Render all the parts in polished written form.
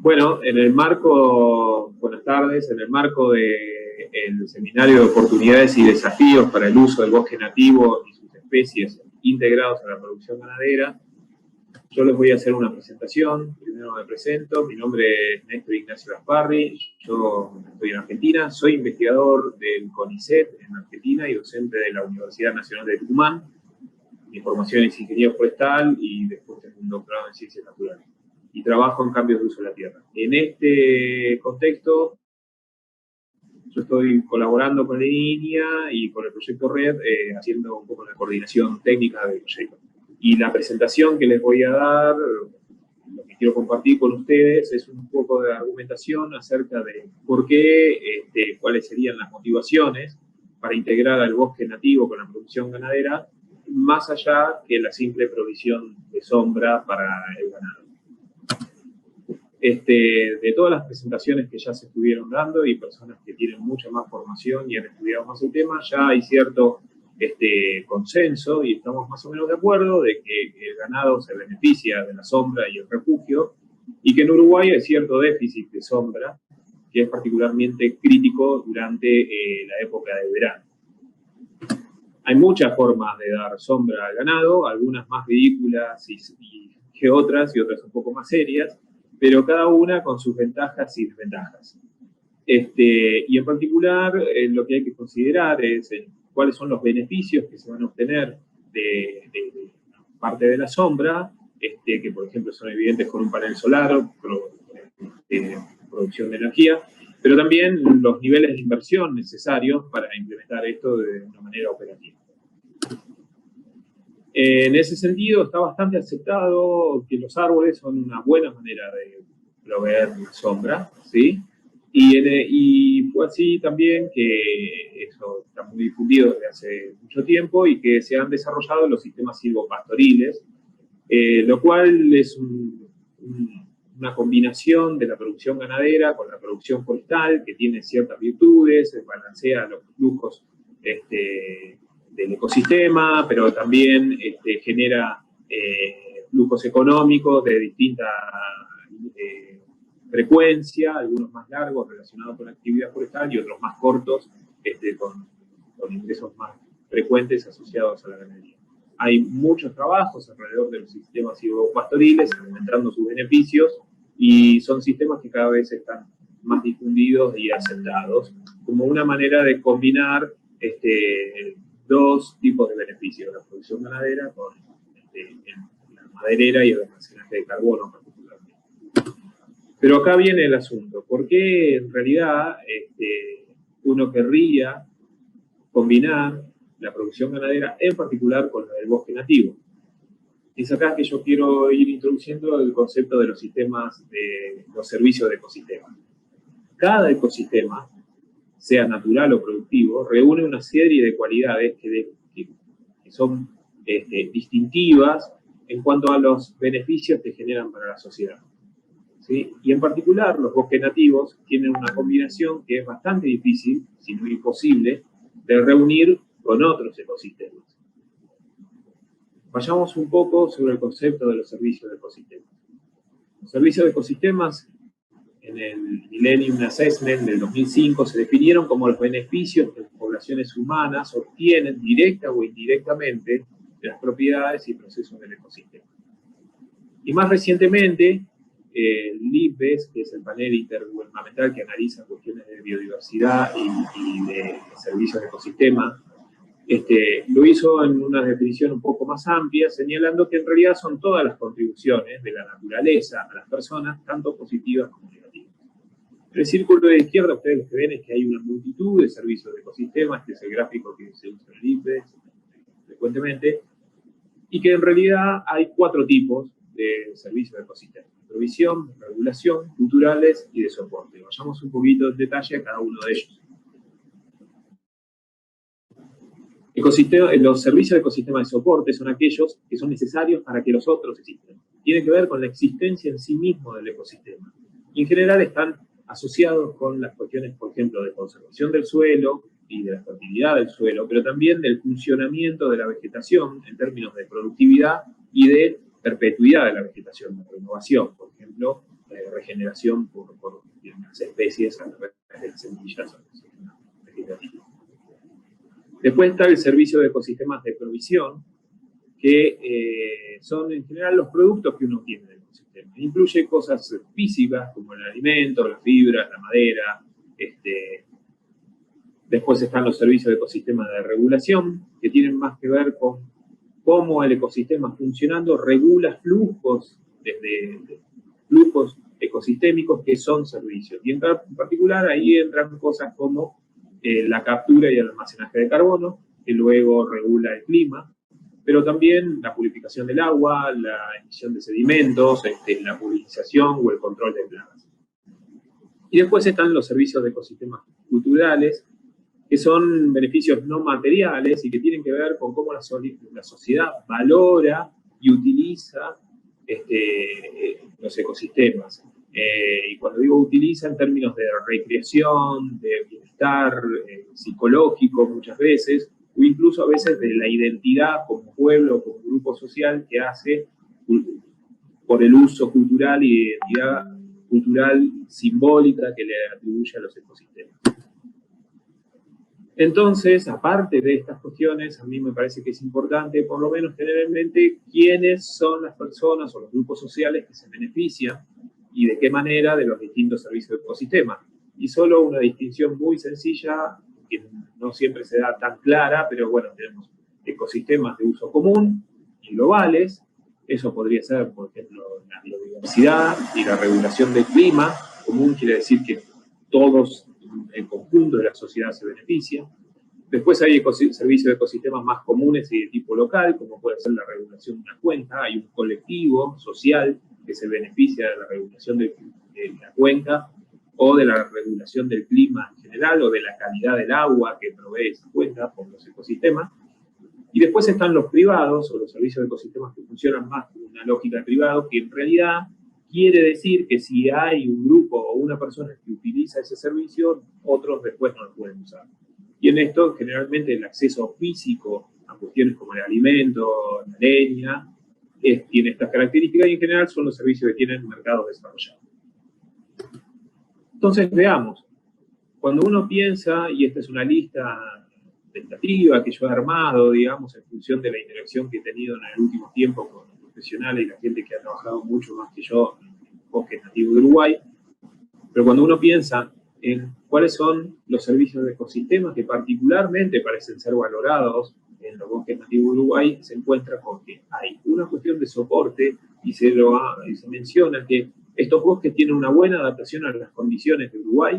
Bueno, buenas tardes, en el marco del seminario de oportunidades y desafíos para el uso del bosque nativo y sus especies integrados a la producción ganadera, yo les voy a hacer una presentación. Primero me presento, mi nombre es Néstor Ignacio Gasparri, yo estoy en Argentina, soy investigador del CONICET en Argentina y docente de la Universidad Nacional de Tucumán. Mi formación es ingeniero forestal y después tengo un doctorado en ciencias naturales. Y trabajo en cambios de uso de la tierra. En este contexto, yo estoy colaborando con la INIA y con el proyecto RED, haciendo un poco la coordinación técnica del proyecto. Y la presentación que les voy a dar, lo que quiero compartir con ustedes, es un poco de argumentación acerca de por qué, cuáles serían las motivaciones para integrar al bosque nativo con la producción ganadera, más allá que la simple provisión de sombra para el ganado. De todas las presentaciones que ya se estuvieron dando y personas que tienen mucha más formación y han estudiado más el tema, ya hay cierto consenso y estamos más o menos de acuerdo de que el ganado se beneficia de la sombra y el refugio y que en Uruguay hay cierto déficit de sombra que es particularmente crítico durante la época de verano. Hay muchas formas de dar sombra al ganado, algunas más ridículas que otras y otras un poco más serias, pero cada una con sus ventajas y desventajas. Y en particular, lo que hay que considerar es cuáles son los beneficios que se van a obtener de parte de la sombra, que por ejemplo son evidentes con un panel solar, producción de energía, pero también los niveles de inversión necesarios para implementar esto de una manera operativa. En ese sentido, está bastante aceptado que los árboles son una buena manera de proveer sombra, ¿sí? Y fue así también que eso está muy difundido desde hace mucho tiempo y que se han desarrollado los sistemas silvopastoriles, lo cual es una combinación de la producción ganadera con la producción forestal que tiene ciertas virtudes, balancea los flujos del ecosistema, pero también genera flujos económicos de distinta frecuencia, algunos más largos relacionados con la actividad forestal y otros más cortos con ingresos más frecuentes asociados a la ganadería. Hay muchos trabajos alrededor de los sistemas silvopastoriles, aumentando sus beneficios, y son sistemas que cada vez están más difundidos y aceptados como una manera de combinar dos tipos de beneficios, la producción ganadera con la maderera y el almacenaje de carbono particularmente. Pero acá viene el asunto, ¿por qué en realidad uno querría combinar la producción ganadera, en particular con la del bosque nativo? Es acá que yo quiero ir introduciendo el concepto de los sistemas, de los servicios de ecosistemas. Cada ecosistema, sea natural o productivo, reúne una serie de cualidades que son distintivas en cuanto a los beneficios que generan para la sociedad, ¿sí? Y en particular, los bosques nativos tienen una combinación que es bastante difícil, si no imposible, de reunir con otros ecosistemas. Vayamos un poco sobre el concepto de los servicios de ecosistemas. Los servicios de ecosistemas, en el Millennium Assessment del 2005, se definieron como los beneficios que las poblaciones humanas obtienen directa o indirectamente de las propiedades y procesos del ecosistema. Y más recientemente, el IPBES, que es el panel intergubernamental que analiza cuestiones de biodiversidad y de servicios de ecosistema, lo hizo en una definición un poco más amplia, señalando que en realidad son todas las contribuciones de la naturaleza a las personas, tanto positivas como negativas. En el círculo de izquierda, ustedes lo que ven es que hay una multitud de servicios de ecosistemas, este es el gráfico que se usa en el IPBES frecuentemente, y que en realidad hay 4 tipos de servicios de ecosistemas: provisión, regulación, culturales y de soporte. Vayamos un poquito en detalle a cada uno de ellos. Los servicios de ecosistema de soporte son aquellos que son necesarios para que los otros existan. Tienen que ver con la existencia en sí mismo del ecosistema. Y en general están asociados con las cuestiones, por ejemplo, de conservación del suelo y de la fertilidad del suelo, pero también del funcionamiento de la vegetación en términos de productividad y de perpetuidad de la vegetación, de renovación. Por ejemplo, regeneración por las especies a través de las semillas vegetativas. Después está el servicio de ecosistemas de provisión, que son en general los productos que uno tiene del ecosistema. Incluye cosas físicas como el alimento, las fibras, la madera. Después están los servicios de ecosistemas de regulación, que tienen más que ver con cómo el ecosistema funcionando regula flujos, desde flujos ecosistémicos que son servicios. Y en particular ahí entran cosas como la captura y el almacenaje de carbono, que luego regula el clima, pero también la purificación del agua, la emisión de sedimentos, la purinización o el control de plagas. Y después están los servicios de ecosistemas culturales, que son beneficios no materiales y que tienen que ver con cómo la sociedad valora y utiliza los ecosistemas. Y cuando digo utiliza, en términos de recreación, de bienestar psicológico muchas veces, o incluso a veces de la identidad como pueblo o como grupo social que hace por el uso cultural y identidad cultural simbólica que le atribuye a los ecosistemas. Entonces, aparte de estas cuestiones, a mí me parece que es importante por lo menos tener en mente quiénes son las personas o los grupos sociales que se benefician y de qué manera de los distintos servicios de ecosistema. Y solo una distinción muy sencilla, que no siempre se da tan clara, pero bueno, tenemos ecosistemas de uso común y globales. Eso podría ser, por ejemplo, la biodiversidad y la regulación del clima. Común quiere decir que todos, el conjunto de la sociedad se beneficia. Después hay servicios de ecosistemas más comunes y de tipo local, como puede ser la regulación de una cuenca. Hay un colectivo social que se beneficia de la regulación de la cuenca, o de la regulación del clima en general, o de la calidad del agua que provee esa cuenca por los ecosistemas. Y después están los privados, o los servicios de ecosistemas que funcionan más con una lógica de privado, que en realidad quiere decir que si hay un grupo o una persona que utiliza ese servicio, otros después no lo pueden usar. Y en esto, generalmente, el acceso físico a cuestiones como el alimento, la leña, tiene estas características, y en general son los servicios que tienen mercados desarrollados. Entonces, veamos. Cuando uno piensa, y esta es una lista tentativa que yo he armado, digamos, en función de la interacción que he tenido en el último tiempo con los profesionales y la gente que ha trabajado mucho más que yo en bosques nativos de Uruguay, pero cuando uno piensa en cuáles son los servicios de ecosistemas que particularmente parecen ser valorados en los bosques nativos de Uruguay, se encuentra con que hay una cuestión de soporte y se menciona que estos bosques tienen una buena adaptación a las condiciones de Uruguay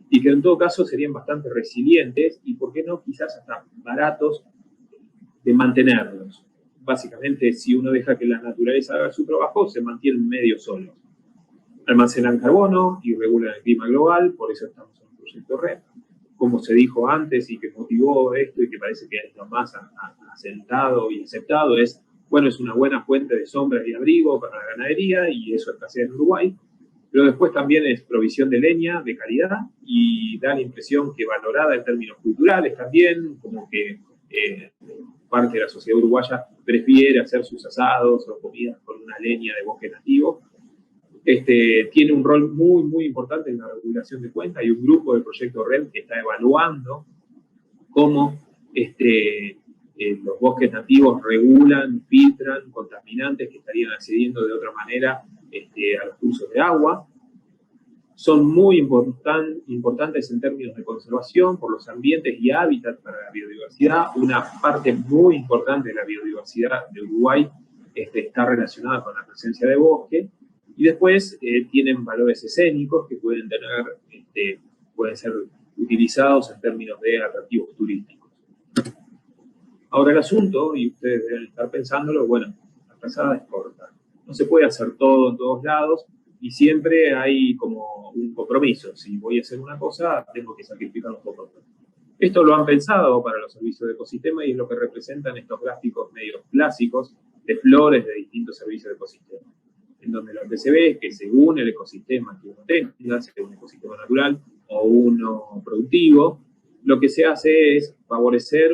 y que en todo caso serían bastante resilientes y, ¿por qué no?, quizás hasta baratos de mantenerlos. Básicamente, si uno deja que la naturaleza haga su trabajo, se mantienen medio solos. Almacenan carbono y regulan el clima global, por eso estamos en un proyecto RED. Como se dijo antes y que motivó esto y que parece que es lo más asentado y aceptado, es una buena fuente de sombra y abrigo para la ganadería, y eso escasea en Uruguay. Pero después también es provisión de leña de calidad y da la impresión que valorada en términos culturales también, como que parte de la sociedad uruguaya prefiere hacer sus asados o comidas con una leña de bosque nativo. Tiene un rol muy, muy importante en la regulación de cuenca. Hay un grupo del proyecto RED que está evaluando cómo los bosques nativos regulan, filtran contaminantes que estarían accediendo de otra manera a los cursos de agua. Son muy importantes en términos de conservación por los ambientes y hábitats para la biodiversidad. Una parte muy importante de la biodiversidad de Uruguay está relacionada con la presencia de bosque. Y después tienen valores escénicos que pueden ser utilizados en términos de atractivos turísticos. Ahora el asunto, y ustedes deben estar pensándolo, la frazada es corta. No se puede hacer todo en todos lados y siempre hay como un compromiso. Si voy a hacer una cosa, tengo que sacrificar un poco. Esto lo han pensado para los servicios de ecosistema y es lo que representan estos gráficos medio clásicos de flores de distintos servicios de ecosistema, en donde lo que se ve es que según el ecosistema que uno tenga, sea un ecosistema natural o uno productivo, lo que se hace es favorecer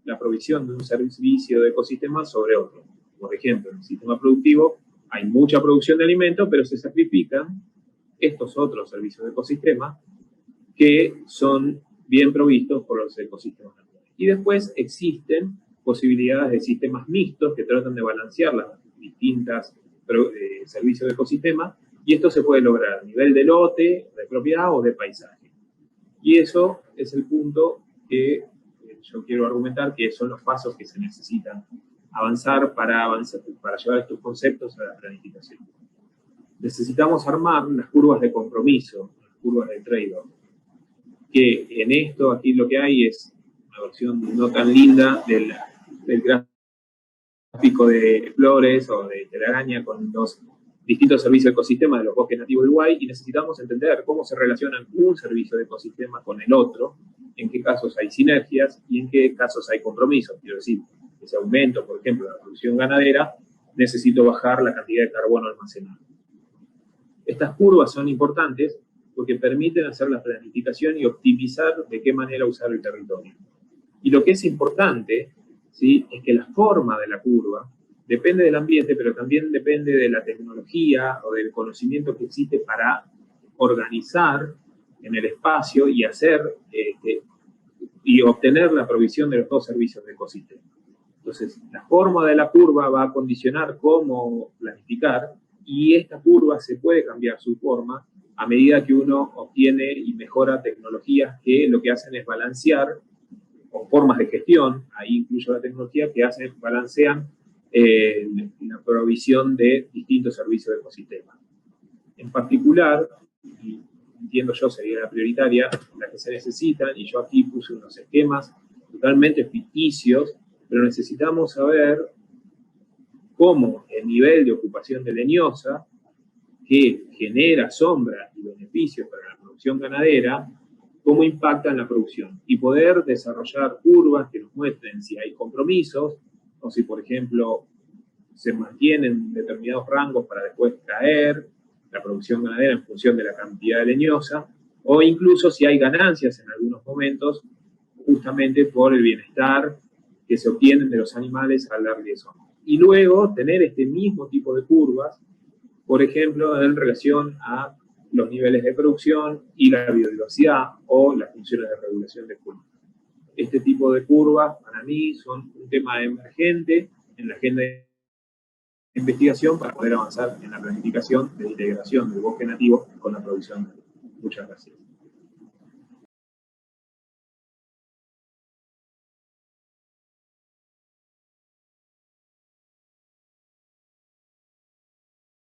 la provisión de un servicio de ecosistema sobre otro. Por ejemplo, en el sistema productivo hay mucha producción de alimentos, pero se sacrifican estos otros servicios de ecosistema que son bien provistos por los ecosistemas naturales. Y después existen posibilidades de sistemas mixtos que tratan de balancear las distintas servicios de ecosistema, y esto se puede lograr a nivel de lote, de propiedad o de paisaje. Y eso es el punto que yo quiero argumentar, que son los pasos que se necesitan avanzar para llevar estos conceptos a la planificación. Necesitamos armar las curvas de compromiso, las curvas de trade-off, que en esto aquí lo que hay es una versión no tan linda del gráfico de Flores o de Telaraña con los distintos servicios de ecosistema de los bosques nativos de Uruguay, y necesitamos entender cómo se relacionan un servicio de ecosistema con el otro, en qué casos hay sinergias y en qué casos hay compromisos. Quiero decir, ese aumento, por ejemplo, de la producción ganadera, necesito bajar la cantidad de carbono almacenado. Estas curvas son importantes porque permiten hacer la planificación y optimizar de qué manera usar el territorio. Y lo que es importante, ¿sí?, es que la forma de la curva depende del ambiente, pero también depende de la tecnología o del conocimiento que existe para organizar en el espacio y hacer y obtener la provisión de los dos servicios de ecosistema. Entonces, la forma de la curva va a condicionar cómo planificar, y esta curva se puede cambiar su forma a medida que uno obtiene y mejora tecnologías que lo que hacen es balancear, o formas de gestión, ahí incluyo la tecnología, que balancean la provisión de distintos servicios de ecosistema. En particular, y entiendo yo sería la prioritaria, la que se necesitan, y yo aquí puse unos esquemas totalmente ficticios, pero necesitamos saber cómo el nivel de ocupación de leñosa, que genera sombra y beneficios para la producción ganadera, cómo impacta en la producción, y poder desarrollar curvas que nos muestren si hay compromisos, o si, por ejemplo, se mantienen determinados rangos para después caer la producción ganadera en función de la cantidad de leñosa, o incluso si hay ganancias en algunos momentos, justamente por el bienestar que se obtienen de los animales al darle eso. Y luego tener este mismo tipo de curvas, por ejemplo, en relación a los niveles de producción y la biodiversidad o las funciones de regulación de cultivo. Este tipo de curvas, para mí, son un tema emergente en la agenda de investigación para poder avanzar en la planificación de integración del bosque nativo con la producción. Muchas gracias.